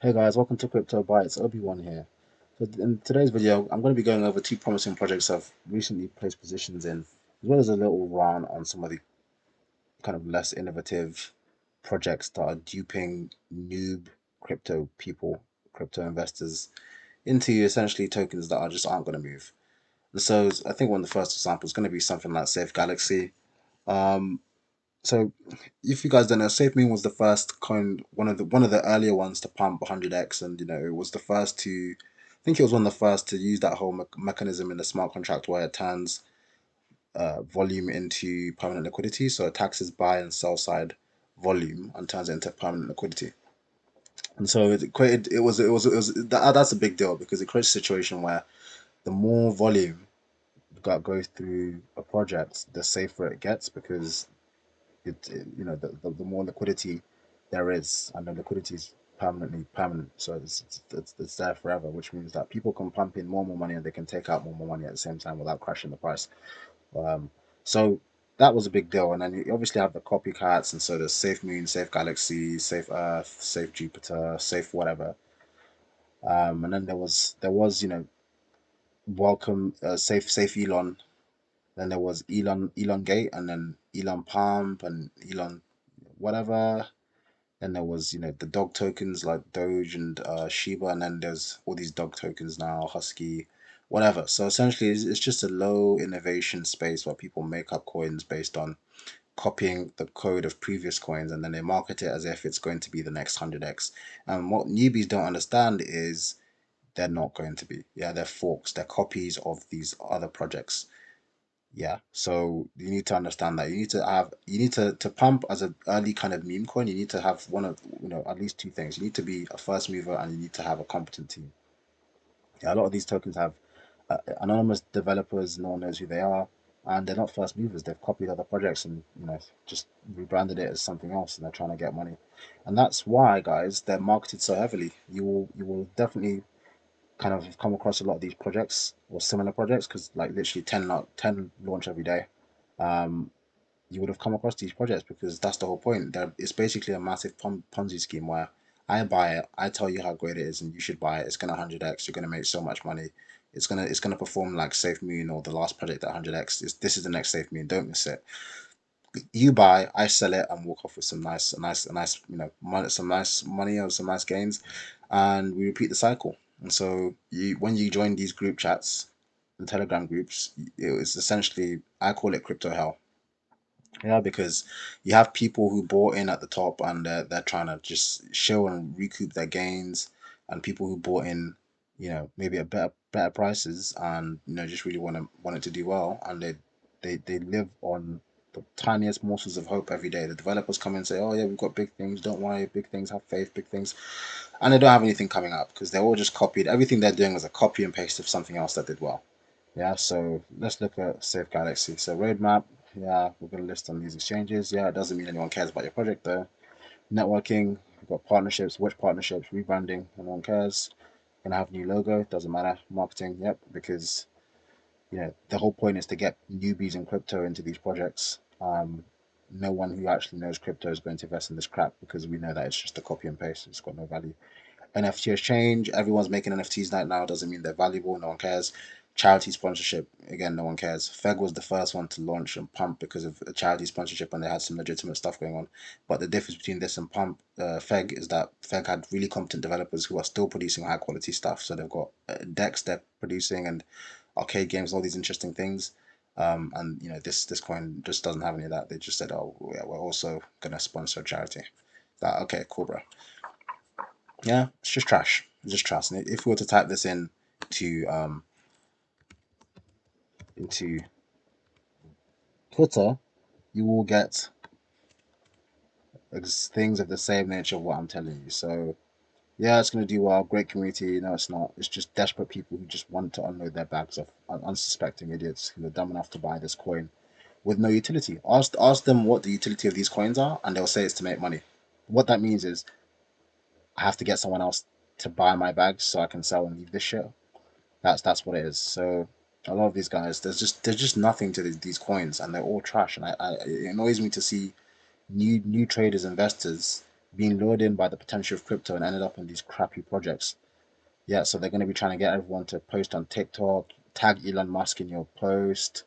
Hey guys, welcome to Crypto Bytes. Obi-Wan here. So in today's video, I'm going to be going over two promising projects I've recently placed positions in, as well as a little run on some of the kind of less innovative projects that are duping noob crypto people, crypto investors into essentially tokens that aren't going to move. And so I think one of the first examples is going to be something like Safe Galaxy. Um, so if you guys don't know, SafeMoon was the first coin, one of the earlier ones to pump 100x, and it was the first to, I think it was one of the first to use that whole mechanism in the smart contract where it turns volume into permanent liquidity. So it taxes buy and sell side volume and turns it into permanent liquidity. And so it created, it was that's a big deal because it creates a situation where the more volume that goes through a project, the safer it gets because the more liquidity there is, and the liquidity is permanently permanent, so it's there forever, which means that people can pump in more and more money and they can take out more and more money at the same time without crashing the price. So that was a big deal, and then you obviously have the copycats, and so there's Safe Moon, Safe Galaxy, Safe Earth, Safe Jupiter, Safe whatever. And then there was welcome Safe Elon. Then there was Elon Gate, and then Elon Pump and Elon whatever. Then there was, the dog tokens like Doge and Shiba, and then there's all these dog tokens now, Husky, whatever. So essentially, it's just a low innovation space where people make up coins based on copying the code of previous coins, and then they market it as if it's going to be the next 100x. And what newbies don't understand is they're not going to be. Yeah, they're forks, they're copies of these other projects. Yeah, so you need to understand that you need to pump as an early kind of meme coin. You need to have one of at least two things. You need to be a first mover and you need to have a competent team. Yeah, a lot of these tokens have anonymous developers. No one knows who they are, and they're not first movers. They've copied other projects and just rebranded it as something else, and they're trying to get money. And that's why, guys, they're marketed so heavily. You will definitely kind of come across a lot of these projects or similar projects because like literally 10 launch every day. um, you would have come across these projects because that's the whole point. It's basically a massive Ponzi scheme where I buy it, I tell you how great it is, and you should buy it. It's gonna 100x. You're gonna make so much money. It's gonna perform like Safe Moon or the last project at 100x. This is the next Safe Moon. Don't miss it. You buy, I sell it, and walk off with some nice money, some nice money or some nice gains, and we repeat the cycle. And so when you join these group chats, the Telegram groups, it was essentially, I call it crypto hell. Yeah, because you have people who bought in at the top and they're trying to just show and recoup their gains, and people who bought in, maybe at better prices and just really want it to do well, and they live on the tiniest morsels of hope every day. The developers come in and say, "Oh yeah, we've got big things. Don't worry, big things. Have faith, big things," and they don't have anything coming up because they're all just copied. Everything they're doing is a copy and paste of something else that did well. Yeah, so let's look at Safe Galaxy. So roadmap, yeah, we're gonna list on these exchanges. Yeah, it doesn't mean anyone cares about your project though. Networking, we've got partnerships, which partnerships, rebranding, no one cares. Gonna have new logo, doesn't matter. Marketing, yep, because the whole point is to get newbies in crypto into these projects. No one who actually knows crypto is going to invest in this crap because we know that it's just a copy and paste. It's got no value. NFT has changed. Everyone's making NFTs right now. Doesn't mean they're valuable. No one cares. Charity sponsorship, again, no one cares. Feg was the first one to launch and pump because of a charity sponsorship, and they had some legitimate stuff going on. But the difference between this and pump Feg is that Feg had really competent developers who are still producing high quality stuff. So they've got decks they're producing and arcade games, all these interesting things. And this coin just doesn't have any of that. They just said, "Oh, yeah, we're also gonna sponsor a charity." That okay, cool, bro. Yeah, it's just trash. It's just trash. And if we were to type this in to into Twitter, you will get things of the same nature of what I'm telling you. So yeah, it's gonna do well. Great community. No, it's not. It's just desperate people who just want to unload their bags of unsuspecting idiots who are dumb enough to buy this coin with no utility. Ask them what the utility of these coins are, and they'll say it's to make money. What that means is I have to get someone else to buy my bags so I can sell and leave this shit. That's what it is. So a lot of these guys, there's just nothing to these coins, and they're all trash. And it annoys me to see new traders, investors being lured in by the potential of crypto and ended up in these crappy projects. Yeah, so they're going to be trying to get everyone to post on TikTok, tag Elon Musk in your post.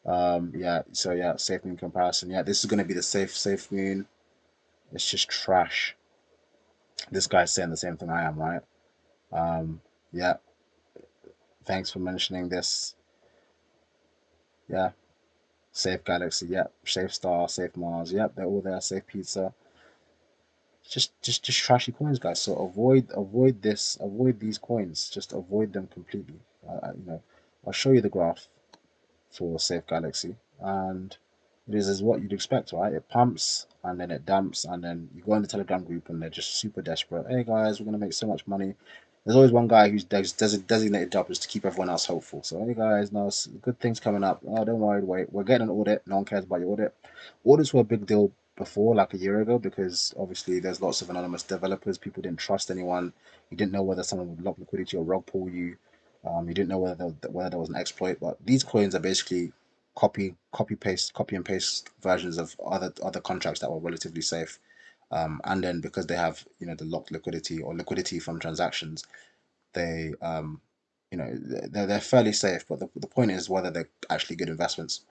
Yeah, so yeah, safe moon comparison. Yeah, this is going to be the safe moon. It's just trash. This guy's saying the same thing I am, right? Um, yeah, thanks for mentioning this. Yeah, safe Galaxy. Yeah, safe Star, safe Mars. Yep, they're all there. Safe Pizza. Just trashy coins, guys. So avoid this, avoid these coins. Just avoid them completely. I'll show you the graph for Safe Galaxy, and it is what you'd expect, right? It pumps and then it dumps, and then you go in the Telegram group and they're just super desperate. Hey guys, we're gonna make so much money. There's always one guy whose designated job is to keep everyone else hopeful. So hey guys, no good things coming up. Oh, don't worry, wait, we're getting an audit. No one cares about your audit. Audits were a big deal before, like a year ago, because obviously there's lots of anonymous developers. People didn't trust anyone. You didn't know whether someone would lock liquidity or rug pull you. You didn't know whether there was an exploit. But these coins are basically copy and paste versions of other contracts that were relatively safe. And then because they have the locked liquidity or liquidity from transactions, they they're fairly safe. But the point is whether they're actually good investments.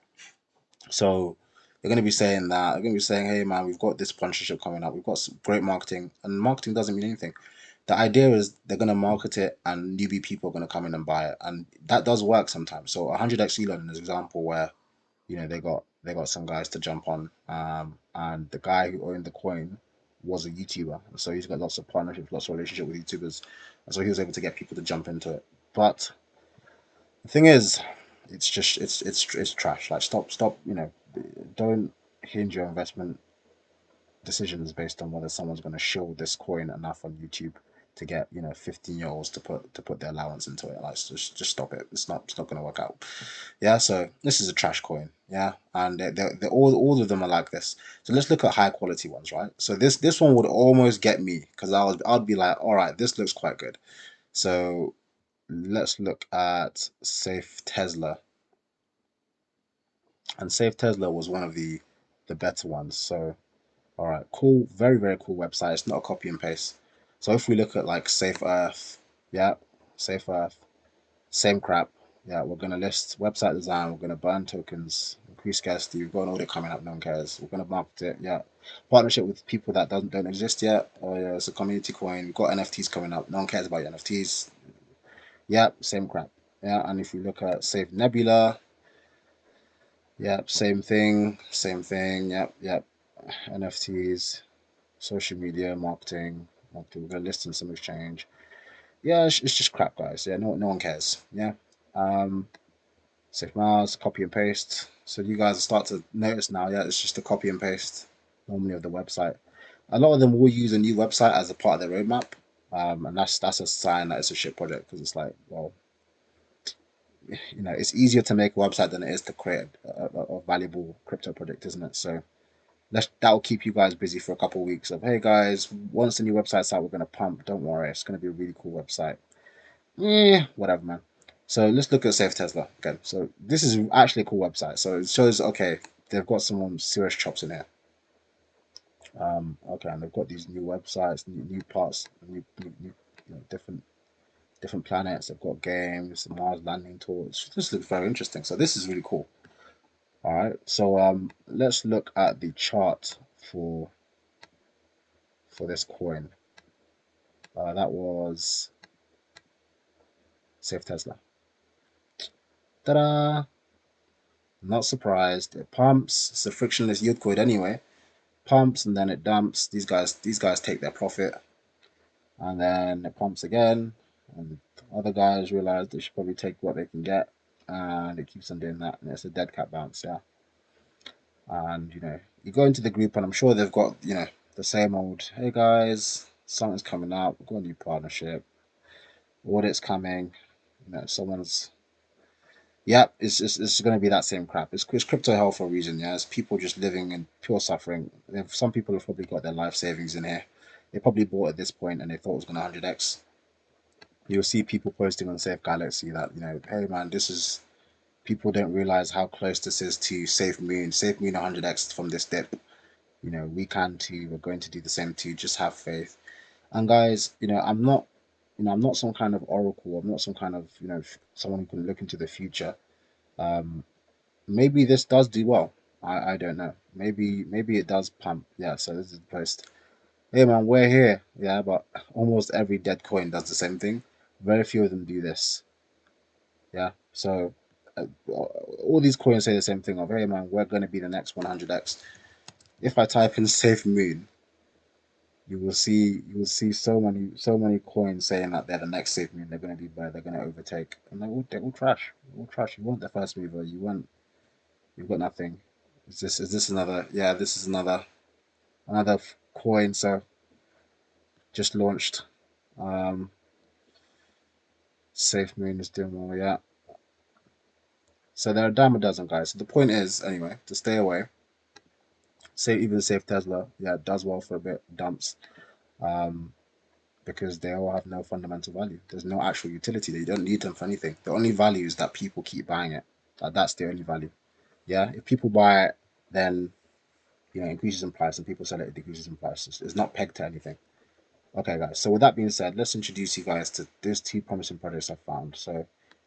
So they're going to be saying that they're going to be saying, hey man, we've got this sponsorship coming up. We've got some great marketing, and marketing doesn't mean anything. The idea is they're going to market it, and newbie people are going to come in and buy it, and that does work sometimes. So 100x Elon is an example where they got some guys to jump on, and the guy who owned the coin was a YouTuber, so he's got lots of partnerships, lots of relationship with YouTubers, and so he was able to get people to jump into it. But the thing is, it's trash. Like stop. Don't hinge your investment decisions based on whether someone's going to shill this coin enough on YouTube to get 15-year-olds to put their allowance into it. Like just stop it. It's not going to work out. Yeah. So this is a trash coin. Yeah, and they're all of them are like this. So let's look at high quality ones, right? So this one would almost get me because I'd be like, all right, this looks quite good. So let's look at Safe Tesla, and Safe Tesla was one of the better ones. So all right, cool, very very cool website. It's not a copy and paste. So if we look at like Safe Earth, yeah, Safe Earth, same crap. Yeah, we're gonna list website design. We're gonna burn tokens, increase scarcity. We've got an audit coming up. No one cares. We're gonna market it. Yeah, partnership with people that don't exist yet. Oh yeah, it's a community coin. We've got NFTs coming up. No one cares about your NFTs. Yeah, same crap. Yeah, and if we look at Safe Nebula, yeah, same thing, same thing. Yep, yep. NFTs, social media, marketing. We're gonna list in some exchange. Yeah, it's just crap, guys. Yeah, no one cares. Yeah. Um, Safe Mars, copy and paste. So you guys start to notice now, yeah, it's just a copy and paste normally of the website. A lot of them will use a new website as a part of their roadmap, and that's a sign that it's a shit project because it's like, well, it's easier to make a website than it is to create a valuable crypto project, isn't it? So that'll keep you guys busy for a couple of weeks. Of hey guys, once the new website's out, we're gonna pump. Don't worry, it's gonna be a really cool website. Whatever, man. So let's look at Safe Tesla again. So this is actually a cool website. So it shows okay, they've got some serious chops in here. Okay, and they've got these new websites, new parts, new different planets. They've got games, the Mars landing tour. This looks very interesting. So this is really cool. All right. So let's look at the chart for this coin. That was Safe Tesla. Ta-da! Not surprised. It pumps. It's a frictionless yield coin anyway. Pumps and then it dumps. These guys take their profit, and then it pumps again. And other guys realize they should probably take what they can get, and it keeps on doing that. And it's a dead cat bounce, yeah. And you go into the group, and I'm sure they've got the same old. Hey guys, something's coming up. We've got a new partnership. Audit's coming. Someone's. Yeah, it's going to be that same crap. It's crypto hell for a reason. Yeah, it's people just living in pure suffering. Some people have probably got their life savings in here. They probably bought at this point and they thought it was going to 100x. You'll see people posting on Safe Galaxy that hey man, this is people don't realize how close this is to Safe Moon. Safe Moon 100x from this dip. We can too. We're going to do the same too. Just have faith. And guys, I'm not some kind of oracle. I'm not some kind of, someone who can look into the future. Um, maybe this does do well. I don't know. Maybe it does pump. Yeah. So this is the post. Hey man, we're here. Yeah, but almost every dead coin does the same thing. Very few of them do this. Yeah. So all these coins say the same thing of, hey man, we're going to be the next 100x. If I type in safe moon, you will see so many coins saying that they're the next safe moon. They're going to be better. They're going to overtake, and they're all trash. All trash. You want the first mover. You've got nothing. Is this another? Yeah, this is another coin. So just launched. Um, safe moon is doing well. Yeah. So there are a dime a dozen guys. So the point is, anyway, to stay away. Say even safe Tesla, yeah, it does well for a bit, dumps, um, because they all have no fundamental value. There's no actual utility. They don't need them for anything. The only value is that people keep buying it. That's the only value. Yeah, if people buy it, then it increases in price, and people sell it, it decreases in price. It's not pegged to anything. Okay, guys. So with that being said, let's introduce you guys to these two promising projects I found. So,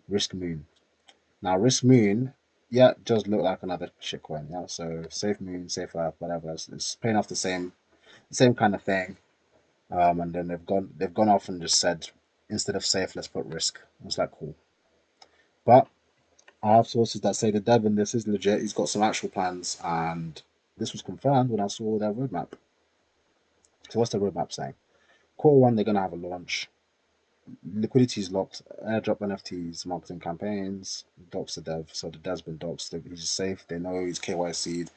Risk Moon. Now, Risk Moon, yeah, it does look like another shitcoin. Yeah, so Safe Moon, Safe Earth, whatever. It's paying off the same kind of thing. And then they've gone off and just said, instead of safe, let's put risk. I was like, cool. But I have sources that say the dev in this is legit. He's got some actual plans, and this was confirmed when I saw their roadmap. So what's the roadmap saying? Quarter one, they're gonna have a launch. Liquidity is locked. Airdrop NFTs, marketing campaigns, docs the dev. So the dev's been doxed. He's safe. They know he's KYC'd.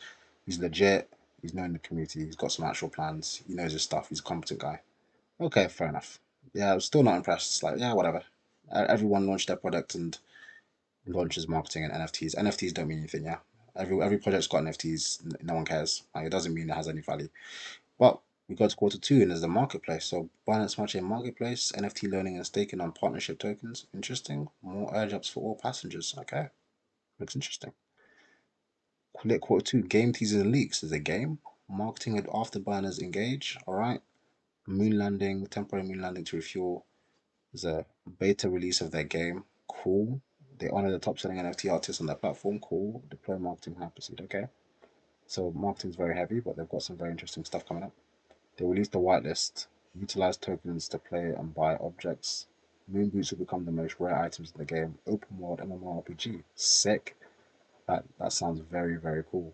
He's legit. He's known the community. He's got some actual plans. He knows his stuff. He's a competent guy. Okay, fair enough. Yeah, I'm still not impressed. It's like, yeah, whatever. Everyone launched their product and launches marketing and NFTs. NFTs don't mean anything, yeah. Every project's got NFTs. No one cares. Like, it doesn't mean it has any value. But we go to quarter two and there's the marketplace. So Binance Smart Chain Marketplace, NFT learning and staking on partnership tokens. Interesting. More airdrops for all passengers. Okay, looks interesting. Quarter two, game teasers and leaks. There's a game. Marketing with after banners engage. All right. Moon landing, temporary moon landing to refuel. There's a beta release of their game. Cool. They honor the top selling NFT artists on their platform. Cool. Deploy marketing hype proceed. Okay. So marketing's very heavy, but they've got some very interesting stuff coming up. They released the whitelist. Utilize tokens to play and buy objects. Moon boots will become the most rare items in the game. Open world MMORPG. Sick. That sounds very, very cool.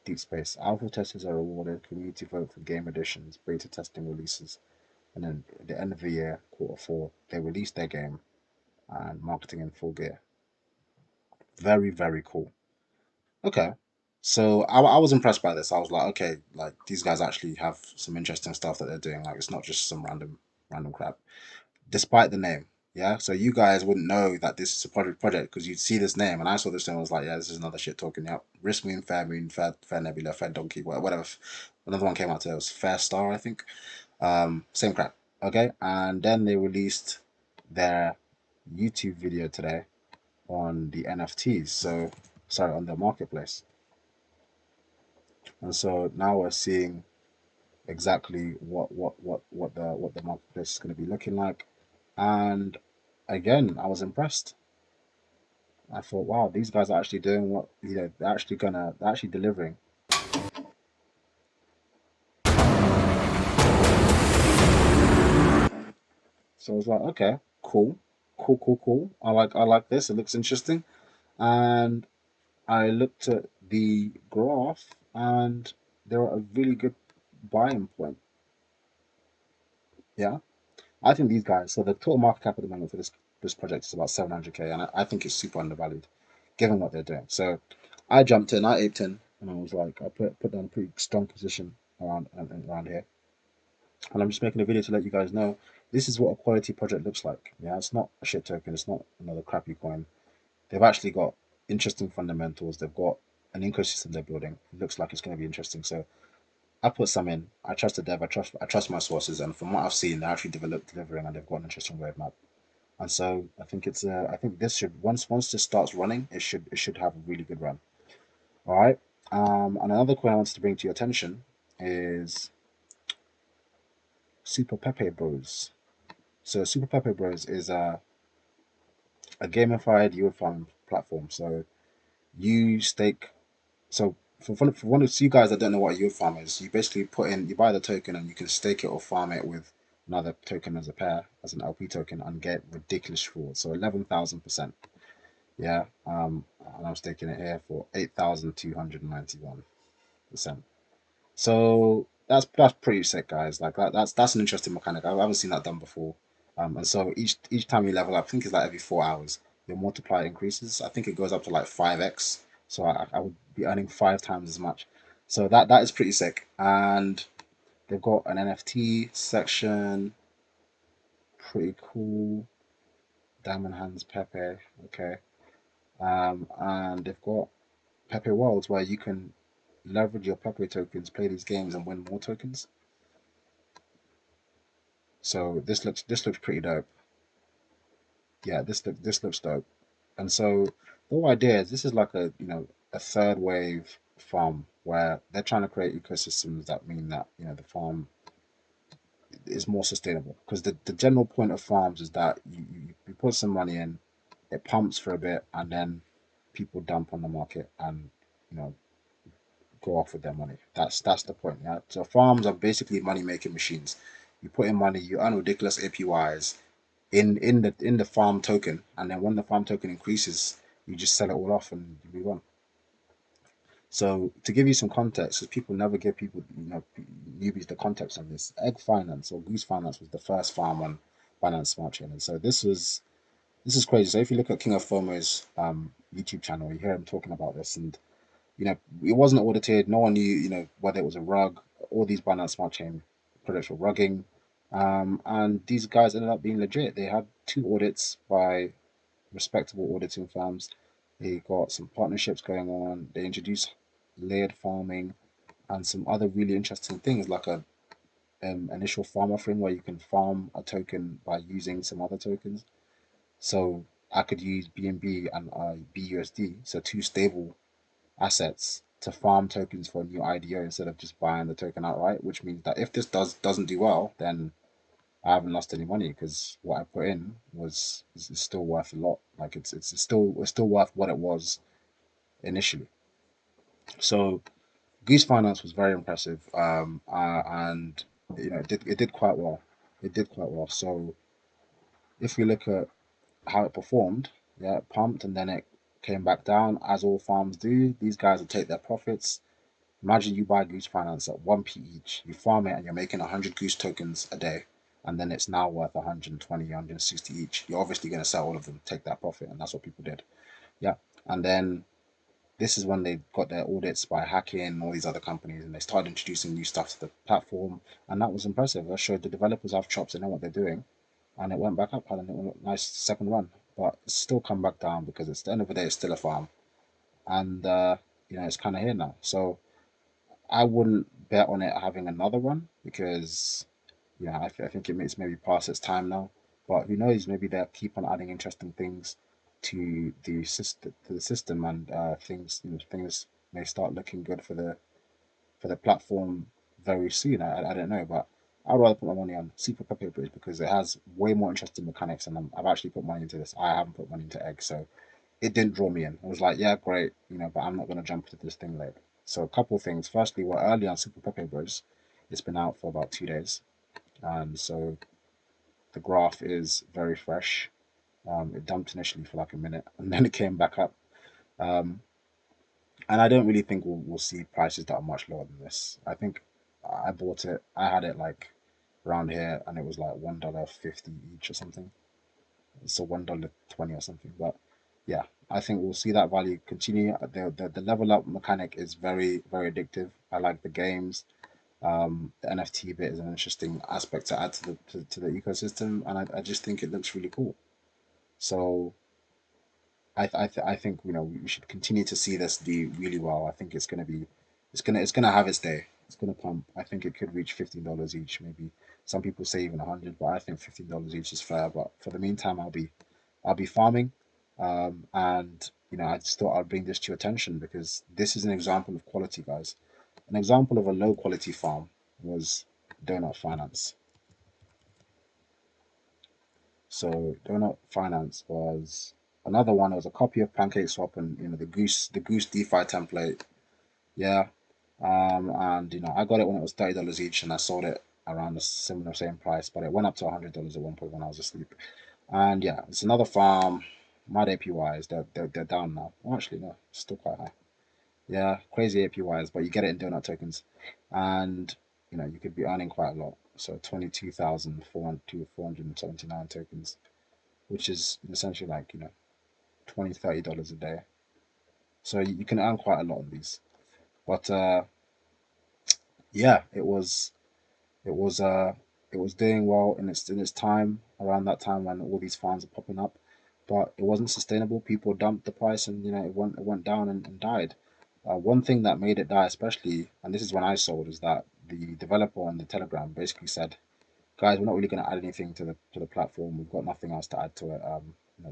Deep space. Alpha testers are rewarded. Community vote for game editions. Beta testing releases. And then at the end of the year, quarter four, they released their game and marketing in full gear. Very, very cool. Okay. So I was impressed by this. I was like, okay, like these guys actually have some interesting stuff that they're doing. Like it's not just some random crap. Despite the name, yeah. So you guys wouldn't know that this is a project because you'd see this name, and I saw this name. I was like, yeah, this is another shit talking. Yep. Risk Moon, Fair Nebula, Fair Donkey, whatever. Another one came out today. It was Fair Star, I think. Same crap. Okay. And then they released their YouTube video today on the NFTs. So sorry, on the marketplace. And so now we're seeing exactly what the marketplace is going to be looking like. And again, I was impressed. I thought, wow, these guys are actually doing what they're actually delivering. So I was like, okay, cool, cool. I like this. It looks interesting. And I looked at the graph, and they're at a really good buying point. Yeah, I think these guys. So the total market cap at the moment for this project is about 700K, and I think it's super undervalued, given what they're doing. So I jumped in, I aped in, and I was like, I put down a pretty strong position around here, and I'm just making a video to let you guys know this is what a quality project looks like. Yeah, it's not a shit token, it's not another crappy coin. They've actually got interesting fundamentals. They've got an ecosystem they're building. It looks like it's going to be interesting. So I put some in. I trust the dev. I trust my sources, and from what I've seen, they're actually delivering, and they've got an interesting roadmap. And so I think I think this should once this starts running, it should have a really good run. All right. And another coin I wanted to bring to your attention is Super Pepe Bros. So Super Pepe Bros is a gamified yield farming platform. So you stake. So for one of you guys that don't know what a yield farm is, you basically you buy the token and you can stake it or farm it with another token as a pair, as an LP token, and get ridiculous rewards. So 11,000%. Yeah. And I'm staking it here for 8,291%. So that's pretty sick, guys. Like that's an interesting mechanic. I haven't seen that done before. And so each time you level up, I think it's like every 4 hours, your multiplier increases. I think it goes up to like 5x. So I would be earning 5 times as much. So that is pretty sick. And they've got an NFT section, pretty cool. Diamond Hands Pepe, okay. And they've got Pepe Worlds where you can leverage your Pepe tokens, play these games, and win more tokens. So this looks pretty dope. Yeah, this looks dope. And so the whole idea is this is like a third wave farm where they're trying to create ecosystems that mean that the farm is more sustainable. Because the general point of farms is that you put some money in, it pumps for a bit, and then people dump on the market and you know go off with their money. That's the point. Yeah. So farms are basically money making machines. You put in money, you earn ridiculous APYs in the farm token, and then when the farm token increases, you just sell it all off and you move on. So to give you some context, because people never give people newbies the context on this, Egg Finance or Goose Finance was the first farm on Binance Smart Chain, and so this is crazy. So if you look at King of FOMO's YouTube channel, you hear him talking about this, and it wasn't audited. No one knew whether it was a rug. All these Binance Smart Chain products were rugging, and these guys ended up being legit. They had two audits by respectable auditing firms. They got some partnerships going on. They introduced layered farming and some other really interesting things like a initial farm offering where you can farm a token by using some other tokens. So I could use BNB and BUSD, so two stable assets to farm tokens for a new IDO instead of just buying the token outright, which means that if this doesn't do well, then I haven't lost any money because what I put in is still worth a lot. Like it's still worth what it was initially. So Goose Finance was very impressive, and it did quite well. It did quite well. So if we look at how it performed, yeah, it pumped and then it came back down as all farms do. These guys will take their profits. Imagine you buy Goose Finance at 1p each, you farm it and you're making 100 Goose tokens a day, and then it's now worth 120, 160 each. You're obviously going to sell all of them, take that profit, and that's what people did. Yeah. And then this is when they got their audits by hacking and all these other companies, and they started introducing new stuff to the platform, and that was impressive. That showed the developers have chops, they know what they're doing, and it went back up, had a nice second run, but it's still come back down because it's the end of the day, it's still a farm, and it's kind of here now. So I wouldn't bet on it having another run because I think it's maybe past its time now. But who knows? Maybe they'll keep on adding interesting things to the system, and things may start looking good for the platform very soon. I don't know, but I'd rather put my money on Super Pepe Bridge because it has way more interesting mechanics, and I've actually put money into this. I haven't put money into Egg, so it didn't draw me in. I was like, yeah, great, but I'm not gonna jump into this thing late. So a couple of things. Firstly, we're early on Super Pepe Bros. It's been out for about 2 days, and so the graph is very fresh. It dumped initially for like a minute, and then it came back up. Um, and I don't really think we'll see prices that are much lower than this. I think I bought it. I had it like around here, and it was like $1.50 each or something. So $1.20 or something. But yeah, I think we'll see that value continue. The level up mechanic is very very addictive. I like the games. The NFT bit is an interesting aspect to add to the ecosystem, and I just think it looks really cool. So I think we should continue to see this do really well. I think it's gonna have its day. It's gonna pump. I think it could reach $15 each. Maybe some people say even 100, but I think $15 each is fair. But for the meantime, I'll be farming. And I just thought I'd bring this to your attention because this is an example of quality, guys. An example of a low quality farm was Donut Finance. So Donut Finance was another one. It was a copy of Pancake Swap and the Goose DeFi template. Yeah. And I got it when it was $30 each, and I sold it around the similar same price, but it went up to $100 at one point when I was asleep. And yeah, it's another farm. Mad APYs, they're down now. Well, actually, no, still quite high. Yeah, crazy APYs, but you get it in donut tokens, and you could be earning quite a lot. So 22,479 tokens, which is essentially like $20-$30 a day. So you can earn quite a lot on these. But yeah, it was it was doing well in its time around that time when all these farms are popping up, but it wasn't sustainable. People dumped the price, and it went down and died. One thing that made it die, especially, and this is when I sold, is that the developer on the Telegram basically said, "Guys, we're not really going to add anything to the platform. We've got nothing else to add to it.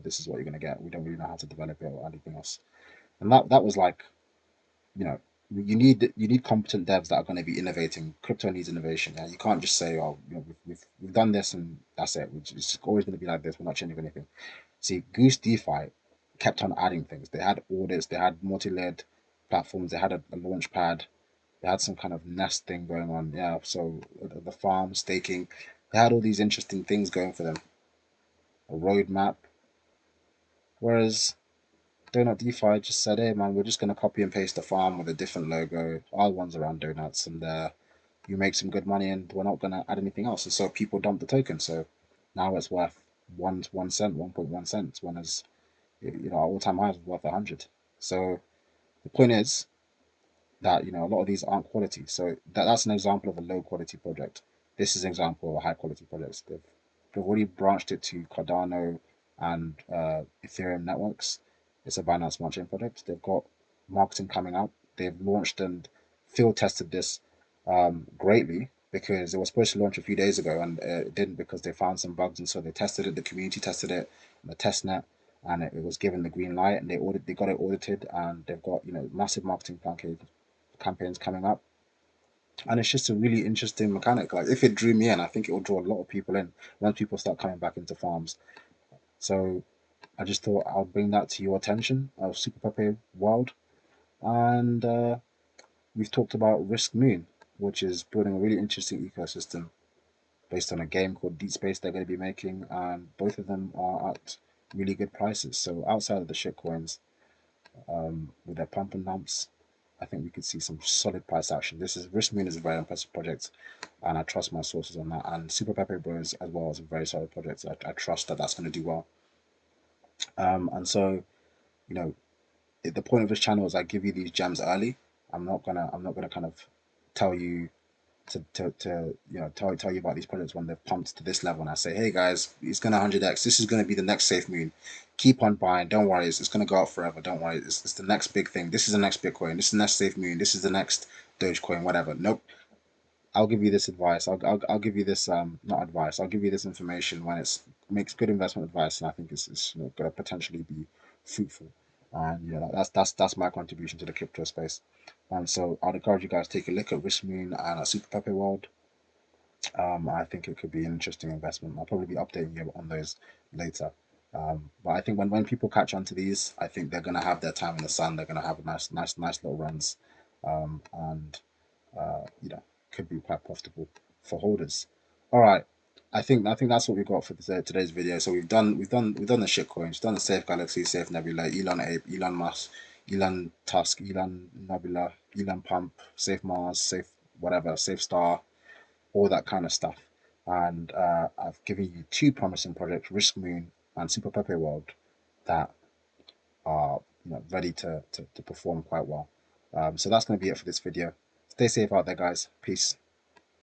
This is what you're going to get. We don't really know how to develop it or anything else." And that was like, you know you need competent devs that are going to be innovating. Crypto needs innovation. Yeah, you can't just say, "Oh, we've done this and that's it. It's always going to be like this. We're not changing anything." See, Goose DeFi kept on adding things. They had audits. They had multi-layered platforms. They had a launch pad. They had some kind of nest thing going on. Yeah, so the farm staking. They had all these interesting things going for them. A roadmap. Whereas Donut DeFi just said, "Hey man, we're just gonna copy and paste the farm with a different logo. Our one's around donuts, and you make some good money, and we're not gonna add anything else." And so people dumped the token. So now it's worth one cent, 1.1 cents, when as our all-time high is worth 100. So the point is that a lot of these aren't quality. So that's an example of a low quality project. This is an example of a high quality project. They've already branched it to Cardano and Ethereum networks. It's a Binance Smart Chain project. They've got marketing coming up. They've launched and field tested this greatly, because it was supposed to launch a few days ago, and it didn't, because they found some bugs, and so they tested it. The community tested it, the test net, and it was given the green light, and they got it audited, and they've got massive marketing campaigns coming up. And it's just a really interesting mechanic. Like, if it drew me in, I think it will draw a lot of people in once people start coming back into farms. So I just thought I'll bring that to your attention of Super Pepe World. And we've talked about Risk Moon, which is building a really interesting ecosystem based on a game called Deep Space they're going to be making, and both of them are at really good prices. So outside of the shitcoins, with their pump and dumps, I think we could see some solid price action. This is Risk Moon is a very impressive project, and I trust my sources on that. And Super Pepe Bros as well is a very solid project. I trust that that's going to do well. And so, you know, the point of this channel is I give you these gems early. I'm not gonna kind of tell you to tell you about these projects when they've pumped to this level, and I say, "Hey guys, it's gonna 100x. This is gonna be the next safe moon. Keep on buying. Don't worry, it's gonna go up forever. Don't worry, it's the next big thing. This is the next Bitcoin. This is the next safe moon. This is the next Dogecoin. Whatever." Nope. I'll give you this advice. I'll give you this not advice. I'll give you this information when it's makes good investment advice, and I think it's going to potentially be fruitful. And that's my contribution to the crypto space. And so I'd encourage you guys to take a look at Risk Moon and at Super Pepe World. I think it could be an interesting investment. I'll probably be updating you on those later. But I think when people catch on to these, I think they're gonna have their time in the sun. They're gonna have a nice little runs, and could be quite profitable for holders. All right, I think that's what we got for today's video. So we've done the shitcoins, we've done the Safe Galaxy, Safe Nebula, Elon Ape, Elon Musk, Elon Tusk, Elon Nebula, Elon Pump, Safe Mars, Safe whatever, Safe Star, all that kind of stuff. And I've given you two promising projects, Risk Moon and Super Pepe World, that are ready to perform quite well. So that's going to be it for this video. Stay safe out there, guys. Peace.